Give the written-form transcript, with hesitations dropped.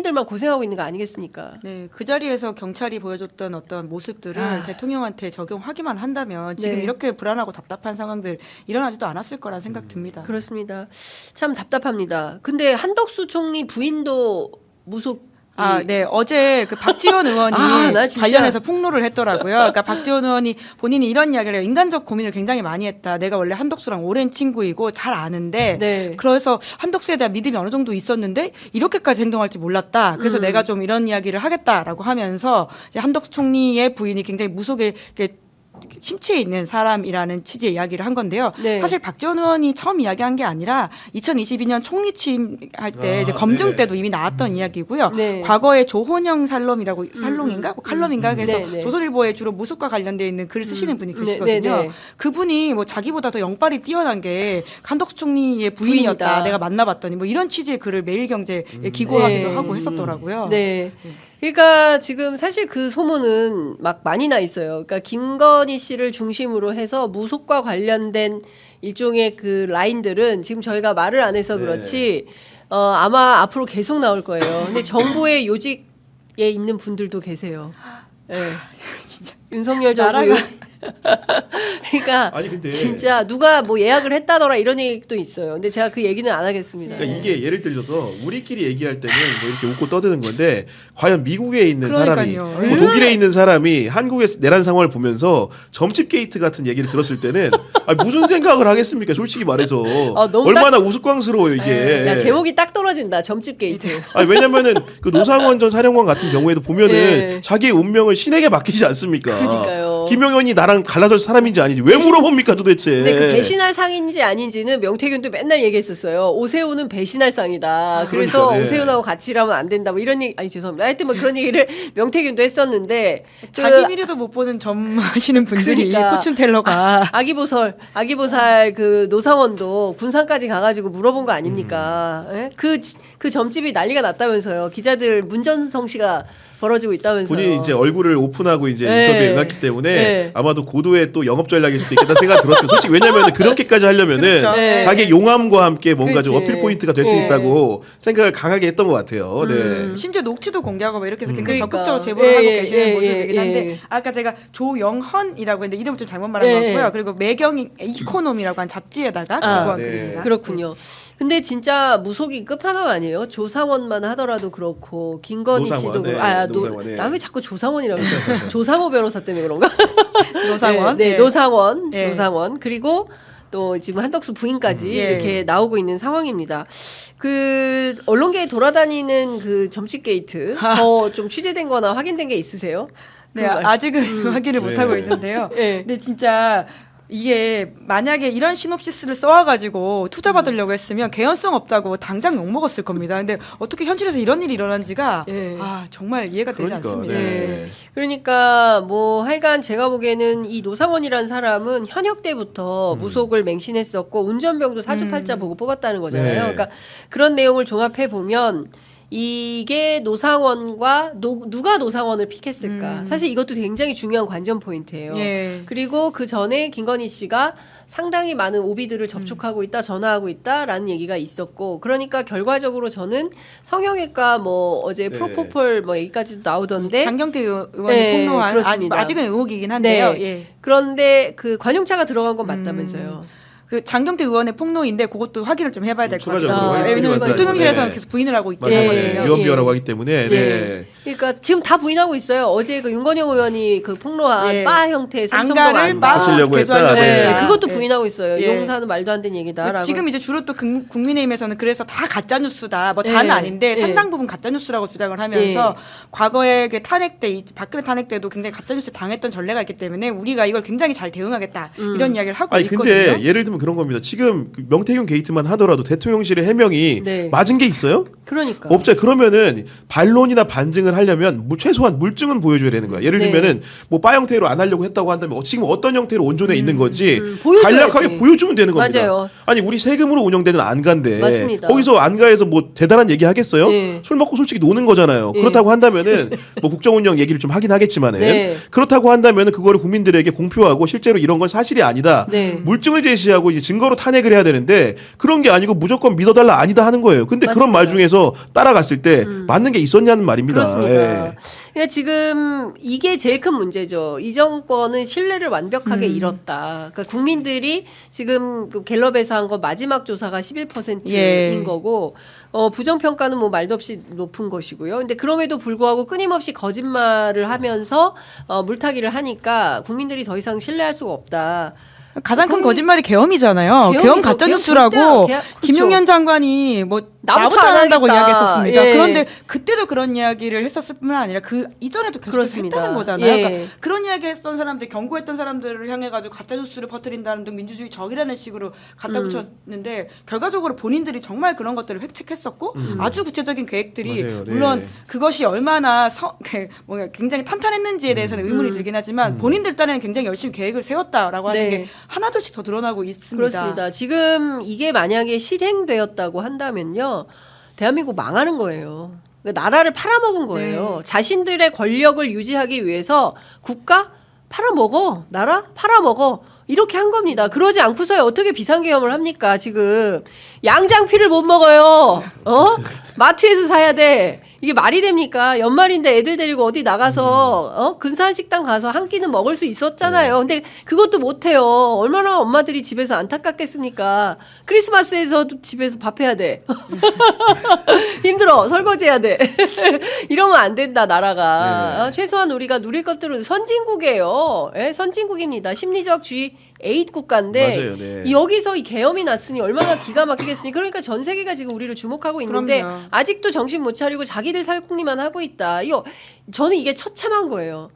시민들만 고생하고 있는 거 아니겠습니까? 네, 그 자리에서 경찰이 보여줬던 어떤 모습들을 대통령한테 적용하기만 한다면 지금 네. 이렇게 불안하고 답답한 상황들 일어나지도 않았을 거란 생각 듭니다. 그렇습니다. 참 답답합니다. 근데 한덕수 총리 부인도 무속 네. 어제 그 박지원 의원이 나 진짜. 관련해서 폭로를 했더라고요. 그러니까 박지원 의원이 본인이 이런 이야기를 해요. 인간적 고민을 굉장히 많이 했다. 내가 원래 한덕수랑 오랜 친구이고 잘 아는데 네. 그래서 한덕수에 대한 믿음이 어느 정도 있었는데 이렇게까지 행동할지 몰랐다. 그래서 내가 좀 이런 이야기를 하겠다라고 하면서 이제 한덕수 총리의 부인이 굉장히 무속에 이렇게 심취해 있는 사람이라는 취지의 이야기를 한 건데요. 네. 사실 박지원 의원이 처음 이야기한 게 아니라 2022년 총리 취임할 때 이제 검증 네. 때도 이미 나왔던 이야기고요. 네. 과거에 조혼영 살롱인가 뭐 칼럼인가 그래서 네, 네. 조선일보에 주로 무속과 관련돼 있는 글을 쓰시는 분이 네, 계시거든요. 네, 네. 그분이 뭐 자기보다 더 영빨이 뛰어난 게 한덕수 총리의 부인이었다. 부인이다. 내가 만나봤더니 뭐 이런 취지의 글을 매일경제에 기고하기도 네. 하고 했었더라고요. 네. 그러니까 지금 사실 그 소문은 막 많이 나 있어요. 그러니까 김건희 씨를 중심으로 해서 무속과 관련된 일종의 그 라인들은 지금 저희가 말을 안 해서 그렇지 아마 앞으로 계속 나올 거예요. 근데 정부의 요직에 있는 분들도 계세요. 네. 진짜 윤석열 정부 나라가- 요직. 그러니까 아니, 근데 진짜 누가 뭐 예약을 했다더라 이런 얘기도 있어요. 근데 제가 그 얘기는 안 하겠습니다. 그러니까 이게 예를 들어서 우리끼리 얘기할 때는 뭐 이렇게 웃고 떠드는 건데 과연 미국에 있는 그러니까요. 사람이 뭐 독일에 있는 사람이 한국의 내란 상황을 보면서 점집 게이트 같은 얘기를 들었을 때는 무슨 생각을 하겠습니까? 솔직히 말해서 너무 얼마나 우스꽝스러워요 이게. 야, 제목이 딱 떨어진다. 점집 게이트. 왜냐면은 그 노상원 전 사령관 같은 경우에도 보면은 네. 자기의 운명을 신에게 맡기지 않습니까? 그러니까요. 김용현이 나랑 갈라설 사람인지 아닌지 왜 물어봅니까 도대체? 근데 그 배신할 상인지 아닌지는 명태균도 맨날 얘기했었어요. 오세훈은 배신할 상이다. 그래서 그러니까, 네. 오세훈하고 같이 일하면 안 된다. 뭐 이런 얘기, 아니 죄송합니다. 하여튼 뭐 그런 얘기를 명태균도 했었는데 자기 미래도 못 보는 점 하시는 분들이 그러니까. 포춘텔러가 아기보살 그 노상원도 군산까지 가가지고 물어본 거 아닙니까? 예? 그 점집이 난리가 났다면서요. 기자들 문전성 씨가 벌어지고 있다면서요. 본인이 이제 얼굴을 오픈하고 이제 네. 인터뷰에 응했기 때문에 네. 아마도 고도의 또 영업 전략일 수도 있겠다 생각 들었어요. 솔직히 왜냐면 그렇게까지 하려면은 그렇죠. 네. 자기의 용암과 함께 뭔가 좀 그렇지. 어필 포인트가 될 수 네. 있다고 생각을 강하게 했던 것 같아요. 네. 심지어 녹취도 공개하고 막 이렇게 해서 굉장히 그러니까. 적극적으로 제보를 예, 하고 예, 계시는 예, 모습이긴 예, 한데 예. 아까 제가 조영헌이라고 했는데 이름 좀 잘못 말한 예, 것 같고요. 예. 그리고 매경 이코노미라고 한 잡지에다가 아, 기고한 네. 글입니다. 그렇군요. 근데 진짜 무속이 끝판왕 아니에요? 조상원만 하더라도 그렇고 김건희 노상원, 씨도 네, 그렇고 노상원, 네. 나 왜 자꾸 조상원이라고 그러죠? 조상호 변호사 때문에 그런가? 노상원. 네, 예. 노상원, 예. 노상원 그리고 또 지금 한덕수 부인까지 예. 이렇게 나오고 있는 상황입니다. 그 언론계에 돌아다니는 그 점집 게이트 더 좀 취재된거나 확인된 게 있으세요? 네, 그거 아직은 확인을 네. 못하고 있는데요. 네. 근데 진짜 이게 만약에 이런 시놉시스를 써와가지고 투자 받으려고 했으면 개연성 없다고 당장 욕먹었을 겁니다. 근데 어떻게 현실에서 이런 일이 일어난지가 네. 정말 이해가 되지 그러니까, 않습니다. 네. 그러니까 뭐 하여간 제가 보기에는 이 노상원이라는 사람은 현역 때부터 무속을 맹신했었고 운전병도 사주팔자 보고 뽑았다는 거잖아요. 네. 그러니까 그런 내용을 종합해 보면 이게 노상원과 누가 노상원을 픽했을까? 사실 이것도 굉장히 중요한 관전 포인트예요. 예. 그리고 그 전에 김건희 씨가 상당히 많은 오비들을 접촉하고 있다, 전화하고 있다라는 얘기가 있었고, 그러니까 결과적으로 저는 성형외과 뭐 어제 네. 프로포폴 뭐 얘기까지도 나오던데, 장경태 의원이 네, 폭로한 그렇습니다. 아직은 의혹이긴 한데요. 네. 예. 그런데 그 관용차가 들어간 건 맞다면서요. 그 장경태 의원의 폭로인데 그것도 확인을 좀 해봐야 될 것 추가적으로 같아요. 확인이 왜냐면 필요하다. 대통령실에서는 네. 계속 부인을 하고 있기 맞아요. 예, 때문에. 네. 위험비어라고 하기 때문에. 네. 그러니까 지금 다 부인하고 있어요. 어제 그 윤건영 의원이 그 폭로한 예. 바 형태의 삼성동 안가를 안바. 고치려고 했다. 개조하려고 네, 했다. 그것도 예. 부인하고 있어요. 예. 용사는 말도 안 되는 얘기다라고. 지금 이제 주로 또 국민의힘에서는 그래서 다 가짜 뉴스다. 뭐 다는 예. 아닌데 예. 상당 부분 가짜 뉴스라고 주장을 하면서 과거에 그 탄핵 때 박근혜 탄핵 때도 굉장히 가짜 뉴스 당했던 전례가 있기 때문에 우리가 이걸 굉장히 잘 대응하겠다 이런 이야기를 하고 아니 있거든요. 근데 예를 들면 그런 겁니다. 지금 그 명태균 게이트만 하더라도 대통령실의 해명이 네. 맞은 게 있어요? 그러니까. 없죠. 그러면은 반론이나 반증을 하려면 최소한 물증은 보여줘야 되는 거야. 예를 네. 들면은 뭐 바 형태로 안 하려고 했다고 한다면 지금 어떤 형태로 온전해 있는 건지 보여줘야지. 간략하게 보여주면 되는 겁니다. 맞아요. 아니 우리 세금으로 운영되는 안가인데 맞습니다. 거기서 안가에서 뭐 대단한 얘기 하겠어요? 네. 술 먹고 솔직히 노는 거잖아요. 네. 그렇다고 한다면은 뭐 국정운영 얘기를 좀 하긴 하겠지만은 네. 그렇다고 한다면은 그거를 국민들에게 공표하고 실제로 이런 건 사실이 아니다. 네. 물증을 제시하고 이제 증거로 탄핵을 해야 되는데 그런 게 아니고 무조건 믿어달라 아니다 하는 거예요. 근데 그런 말 맞습니다. 하면서 따라갔을 때 맞는 게 있었냐는 말입니다. 그렇습니다. 예. 그러니까 지금 이게 제일 큰 문제죠. 이 정권은 신뢰를 완벽하게 잃었다. 그러니까 국민들이 지금 그 갤럽에서 한 거 마지막 조사가 11%인 예. 거고 부정평가는 뭐 말도 없이 높은 것이고요. 근데 그럼에도 불구하고 끊임없이 거짓말을 하면서 물타기를 하니까 국민들이 더 이상 신뢰할 수가 없다. 가장 큰 거짓말이 계엄이잖아요. 계엄 계엄이죠. 가짜 계엄 뉴스라고 절대 그렇죠. 김용현 장관이 뭐 나부터 나부터 안 안 한다고 하겠다. 이야기했었습니다. 예. 그런데 그때도 그런 이야기를 했었을 뿐만 아니라 그 이전에도 계속 그렇습니다. 했다는 거잖아요. 예. 그러니까 그런 이야기했던 사람들, 경고했던 사람들을 향해 가지고 가짜 뉴스를 퍼뜨린다는 등 민주주의 적이라는 식으로 갖다 붙였는데 결과적으로 본인들이 정말 그런 것들을 획책했었고 아주 구체적인 계획들이 맞아요. 네. 물론 그것이 얼마나 뭔가 굉장히 탄탄했는지에 대해서는 의문이 들긴 하지만 본인들 딴에는 굉장히 열심히 계획을 세웠다라고 하는 네. 게 하나둘씩 더 드러나고 있습니다. 그렇습니다. 지금 이게 만약에 실행되었다고 한다면요. 대한민국 망하는 거예요. 그러니까 나라를 팔아먹은 거예요. 자신들의 권력을 유지하기 위해서 국가 팔아먹어. 나라 팔아먹어. 이렇게 한 겁니다. 그러지 않고서야 어떻게 비상계엄을 합니까? 지금 양장피를 못 먹어요. 마트에서 사야 돼. 이게 말이 됩니까? 연말인데 애들 데리고 어디 나가서 근사한 식당 가서 한 끼는 먹을 수 있었잖아요. 근데 그것도 못 해요. 얼마나 엄마들이 집에서 안타깝겠습니까? 크리스마스에서도 집에서 밥 해야 돼. 힘들어. 설거지해야 돼. 이러면 안 된다, 나라가. 최소한 우리가 누릴 것들은 선진국이에요. 예? 선진국입니다. 심리적 주의 에잇 국가인데 맞아요, 네. 여기서 이 계엄이 났으니 얼마나 기가 막히겠습니까? 그러니까 전 세계가 지금 우리를 주목하고 있는데 그럼요. 아직도 정신 못 차리고 자기들 살궁리만 하고 있다. 저는 이게 처참한 거예요.